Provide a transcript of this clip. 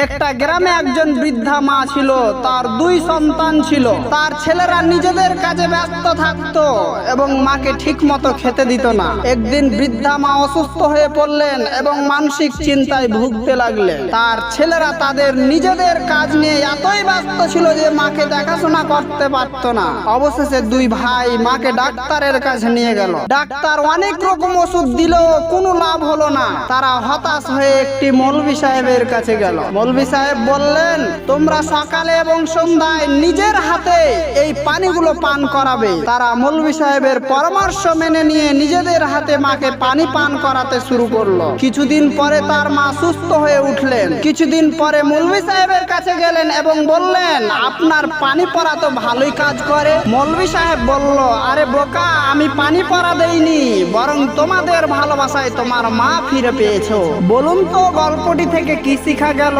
একটা গ্রামে একজন বৃদ্ধা মা ছিল, তার দুই সন্তান ছিল। তার ছেলেরা নিজেদের কাজে ব্যস্ত থাকতো এবং মাকে ঠিক মতো খেতে দিত না। একদিন বৃদ্ধা মা অসুস্থ হয়ে পড়লেন এবং মানসিক চিন্তায় ভুগতে লাগলেন। তার ছেলেরা তাদের নিজেদের কাজ নিয়ে এতই ব্যস্ত ছিল যে মাকে দেখাশোনা করতে পারত না। অবশেষে দুই ভাই মাকে ডাক্তারের কাছে নিয়ে গেল। ডাক্তার অনেক রকম ওষুধ দিল, কোনো লাভ হলো না। তারা হতাশ হয়ে একটি মৌলভী সাহেবের কাছে গেল। মৌলভী সাহেব বললেন, তোমরা সকালে এবং সন্ধ্যায় নিজের হাতে এই পানিগুলো পান করাবে। তারা মৌলভী সাহেবের পরামর্শ মেনে নিয়ে নিজেদের হাতে মাকে পানি পান করাতে শুরু করলো। কিছুদিন পরে তার মা সুস্থ হয়ে উঠলেন। কিছুদিন পরে মৌলভী সাহেবের কাছে গেলেন এবং বললেন, আপনার পানি পড়া তো ভালোই কাজ করে। মৌলভী সাহেব বলল, আরে বোকা, আমি পানি পড়া দেইনি, বরং তোমাদের ভালোবাসায় তোমার মা ফিরে পেয়েছো। বলুন তো গল্পটি থেকে কি শেখা গেল?